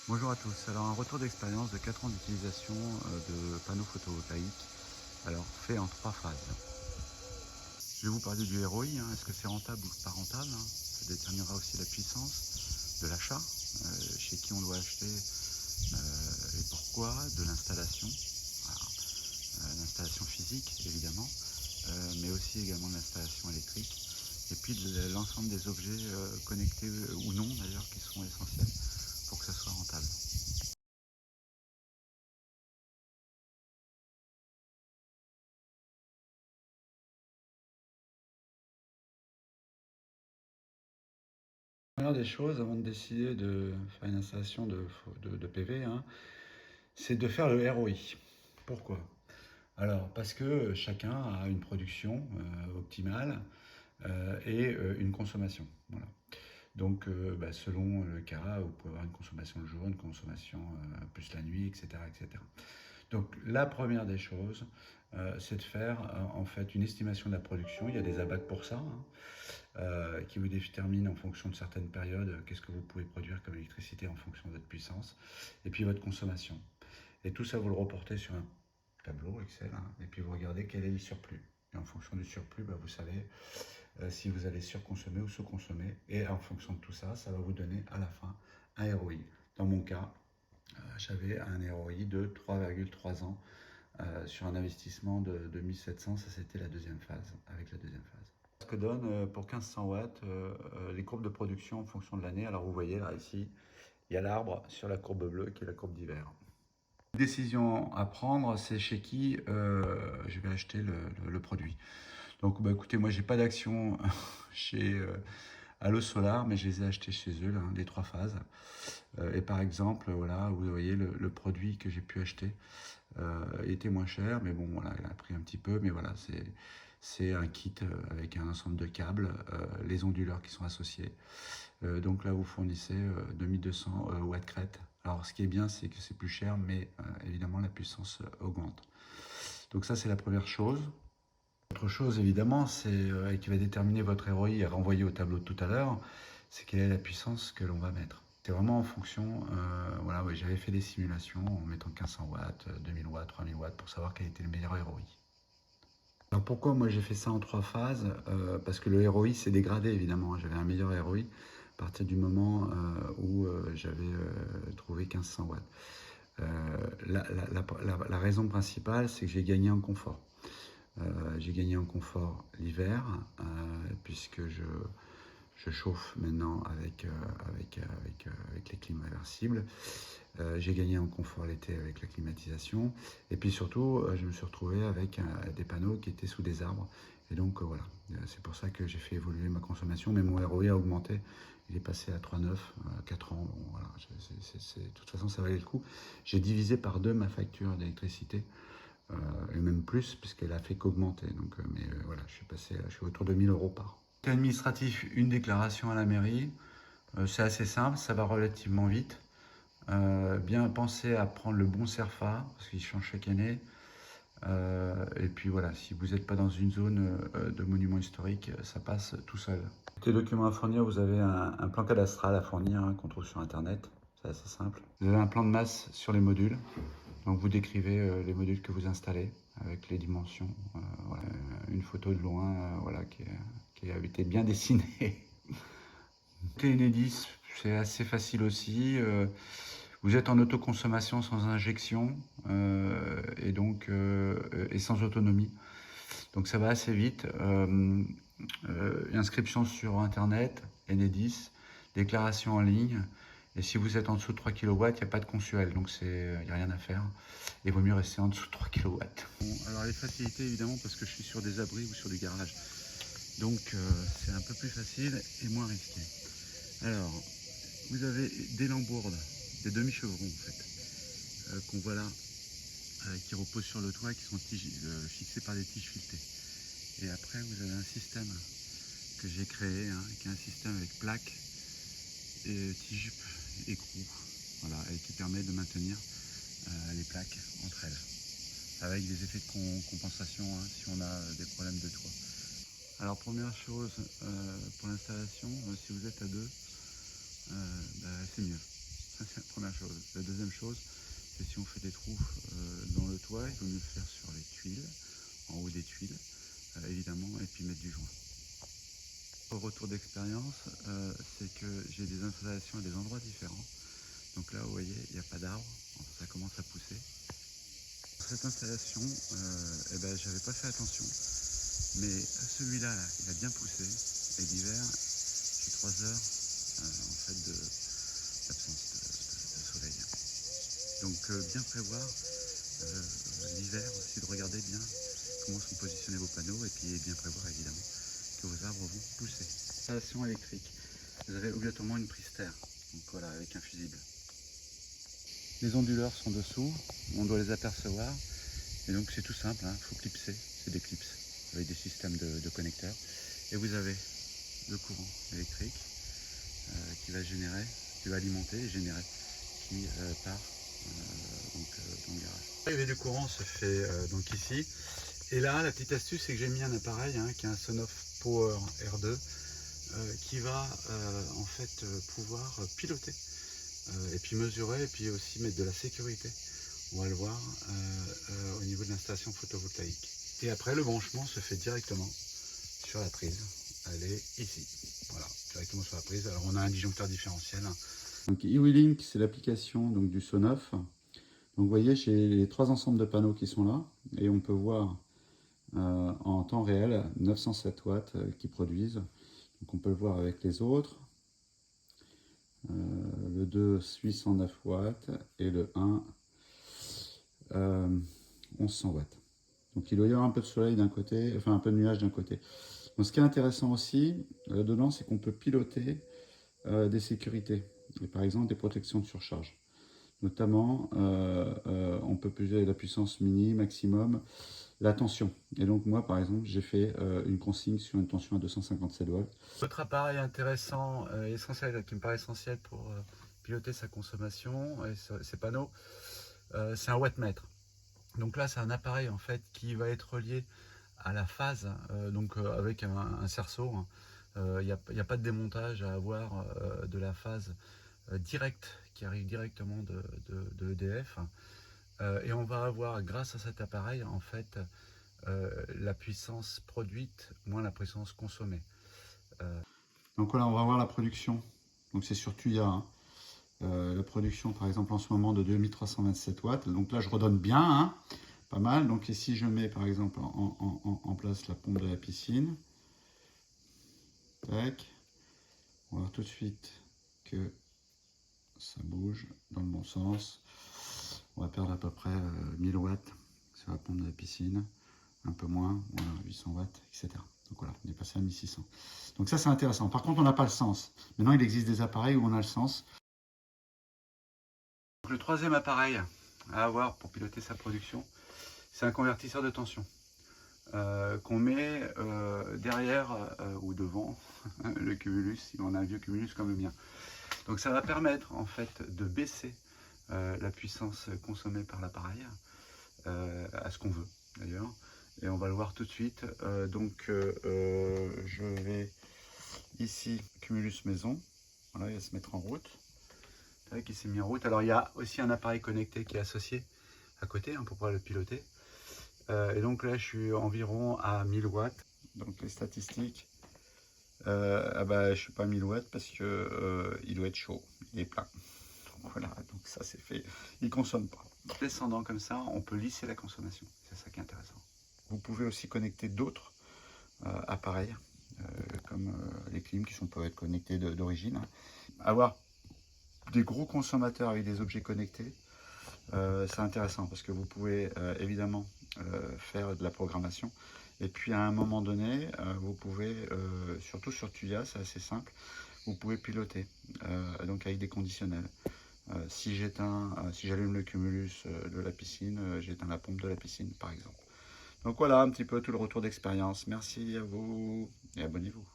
Bonjour à tous. Alors un retour d'expérience de 4 ans d'utilisation de panneaux photovoltaïques, alors fait en 3 phases. Je vais vous parler du ROI, est-ce que c'est rentable ou pas rentable, ça déterminera aussi la puissance de l'achat, chez qui on doit acheter et pourquoi, de l'installation, voilà, l'installation physique évidemment, mais aussi également de l'installation électrique, et puis de l'ensemble des objets connectés ou non d'ailleurs qui sont essentiels pour que ça soit rentable. La première des choses, avant de décider de faire une installation de PV, c'est de faire le ROI. Pourquoi? Alors, parce que chacun a une production optimale et une consommation. Voilà. Donc, selon le cas, vous pouvez avoir une consommation le jour, une consommation plus la nuit, etc., etc. Donc, la première des choses, c'est de faire en fait une estimation de la production. Il y a des abacs pour ça, qui vous détermine en fonction de certaines périodes qu'est-ce que vous pouvez produire comme électricité en fonction de votre puissance, et puis votre consommation. Et tout ça, vous le reportez sur un tableau Excel, et puis vous regardez quel est le surplus. Et en fonction du surplus, vous savez si vous allez surconsommer ou sous-consommer. Et en fonction de tout ça, ça va vous donner à la fin un ROI. Dans mon cas, j'avais un ROI de 3,3 ans sur un investissement de 1700. Ça, c'était la deuxième phase, avec la deuxième phase. Ce que donne pour 1500 watts les courbes de production en fonction de l'année. Alors vous voyez là ici, il y a l'arbre sur la courbe bleue qui est la courbe d'hiver. Décision à prendre, c'est chez qui je vais acheter le produit. Donc écoutez, moi j'ai pas d'action chez Allo Solar, mais je les ai achetés chez eux, là, les 3 phases. Et par exemple, voilà, vous voyez le produit que j'ai pu acheter était moins cher, mais bon, voilà, il a pris un petit peu, mais voilà, c'est un kit avec un ensemble de câbles, les onduleurs qui sont associés. Donc là, vous fournissez 2200 watts crête. Alors, ce qui est bien, c'est que c'est plus cher, mais évidemment, la puissance augmente. Donc ça, c'est la première chose. Autre chose, évidemment, c'est qui va déterminer votre ROI et renvoyer au tableau de tout à l'heure, c'est quelle est la puissance que l'on va mettre. C'est vraiment en fonction, voilà, ouais, j'avais fait des simulations en mettant 1500 watts, 2000 watts, 3000 watts pour savoir quel était le meilleur ROI. Alors pourquoi moi j'ai fait ça en 3 phases? Parce que le ROI s'est dégradé évidemment, j'avais un meilleur ROI à partir du moment où j'avais trouvé 1500 watts. Euh, la raison principale, c'est que j'ai gagné en confort. J'ai gagné en confort l'hiver, puisque je chauffe maintenant avec les clims réversibles. J'ai gagné en confort l'été avec la climatisation. Et puis surtout, je me suis retrouvé avec des panneaux qui étaient sous des arbres. Et donc voilà, c'est pour ça que j'ai fait évoluer ma consommation. Mais mon ROI a augmenté. Il est passé à 3,9, 4 ans. Bon, voilà, de toute façon, ça valait le coup. J'ai divisé par 2 ma facture d'électricité. Et même plus, puisqu'elle a fait qu'augmenter. Donc, voilà, je suis autour de 1000 euros par an. Administratif, une déclaration à la mairie. C'est assez simple, ça va relativement vite. Bien penser à prendre le bon CERFA, parce qu'il change chaque année. Et puis voilà, si vous n'êtes pas dans une zone de monument historique, ça passe tout seul. Les documents à fournir, vous avez un plan cadastral à fournir qu'on trouve sur internet, c'est assez simple. Vous avez un plan de masse sur les modules, donc vous décrivez les modules que vous installez avec les dimensions, voilà, une photo de loin voilà, qui a été bien dessinée. Enedis, c'est assez facile aussi. Vous êtes en autoconsommation sans injection et sans autonomie. Donc ça va assez vite. Inscription sur internet, Enedis, déclaration en ligne. Et si vous êtes en dessous de 3 kW, il n'y a pas de consuel, donc il n'y a rien à faire. Il vaut mieux rester en dessous de 3 kW. Bon, alors les facilités évidemment parce que je suis sur des abris ou sur du garage. Donc c'est un peu plus facile et moins risqué. Alors, vous avez des lambourdes, des demi-chevrons en fait, qu'on voit là, qui reposent sur le toit, qui sont fixés par des tiges filetées. Et après, vous avez un système que j'ai créé, qui est un système avec plaques, et tiges, écrous, voilà, et qui permet de maintenir les plaques entre elles, avec des effets de compensation si on a des problèmes de toit. Alors première chose, pour l'installation, si vous êtes à deux, c'est mieux. Ça, c'est la première chose. La deuxième chose, c'est si on fait des trous dans le toit, il vaut mieux le faire sur les tuiles, en haut des tuiles, évidemment, et puis mettre du joint. Au retour d'expérience, c'est que j'ai des installations à des endroits différents. Donc là, vous voyez, il n'y a pas d'arbre, ça commence à pousser. Cette installation, j'avais pas fait attention, mais celui-là, il a bien poussé, et l'hiver, j'ai 3 heures en fait d'absence de soleil. Donc bien prévoir l'hiver aussi, de regarder bien comment sont positionnés vos panneaux, et puis bien prévoir évidemment que vos arbres vont pousser. Installation électrique, vous avez obligatoirement une prise terre, donc voilà, avec un fusible. Les onduleurs sont dessous, on doit les apercevoir, et donc c'est tout simple, il faut clipser, c'est des clips avec des systèmes de connecteurs, et vous avez le courant électrique qui va générer, qui va alimenter et générer, qui part dans le garage. L'arrivée du courant se fait donc ici, et là la petite astuce c'est que j'ai mis un appareil qui est un Sonoff Power R2 qui va en fait pouvoir piloter et puis mesurer et puis aussi mettre de la sécurité. On va le voir au niveau de l'installation photovoltaïque. Et après le branchement se fait directement sur la prise. Elle est ici. Voilà, directement sur la prise. Alors on a un disjoncteur différentiel. Donc eWeLink, c'est l'application du Sonoff. Donc vous voyez, j'ai les 3 ensembles de panneaux qui sont là et on peut voir en temps réel 907 watts qui produisent. Donc on peut le voir avec les autres. Le 2 809 watts et le 1 1100 watts. Donc il doit y avoir un peu de soleil d'un côté, enfin un peu de nuage d'un côté. Donc ce qui est intéressant aussi dedans, c'est qu'on peut piloter des sécurités, et par exemple des protections de surcharge. Notamment, on peut peser la puissance mini, maximum, la tension. Et donc moi, par exemple, j'ai fait une consigne sur une tension à 257 volts. Autre appareil intéressant, essentiel, qui me paraît essentiel pour piloter sa consommation et ses panneaux, c'est un wattmètre. Donc là, c'est un appareil en fait qui va être relié à la phase, avec un cerceau. Il n'y a pas de démontage à avoir de la phase directe qui arrive directement de l'EDF. Et on va avoir, grâce à cet appareil, en fait, la puissance produite moins la puissance consommée. Donc voilà, on va voir la production. Donc c'est sur Tuya. La production, par exemple, en ce moment de 2327 watts. Donc là, je redonne bien, pas mal. Donc ici, je mets, par exemple, en place la pompe de la piscine. Tac. On va voir tout de suite que ça bouge dans le bon sens. On va perdre à peu près 1000 watts sur la pompe de la piscine. Un peu moins, voilà, 800 watts, etc. Donc voilà, on est passé à 1600. Donc ça, c'est intéressant. Par contre, on n'a pas le sens. Maintenant, il existe des appareils où on a le sens. Le troisième appareil à avoir pour piloter sa production, c'est un convertisseur de tension qu'on met derrière ou devant le cumulus, si on a un vieux cumulus comme le mien. Donc ça va permettre en fait de baisser la puissance consommée par l'appareil à ce qu'on veut d'ailleurs. Et on va le voir tout de suite. Je vais ici, cumulus maison, voilà, il va se mettre en route. Qui s'est mis en route. Alors il y a aussi un appareil connecté qui est associé à côté pour pouvoir le piloter. Et donc là je suis environ à 1000 watts. Donc les statistiques, je suis pas à 1000 watts parce que il doit être chaud, il est plein. Donc voilà, donc ça c'est fait, il consomme pas. Descendant comme ça, on peut lisser la consommation, c'est ça qui est intéressant. Vous pouvez aussi connecter d'autres appareils, comme les clims qui peuvent être connectés d'origine. Avoir des gros consommateurs avec des objets connectés, c'est intéressant parce que vous pouvez évidemment faire de la programmation et puis à un moment donné vous pouvez, surtout sur Tuya, c'est assez simple, vous pouvez piloter donc avec des conditionnels. Si j'allume le cumulus de la piscine, j'éteins la pompe de la piscine par exemple. Donc voilà un petit peu tout le retour d'expérience. Merci à vous et abonnez-vous.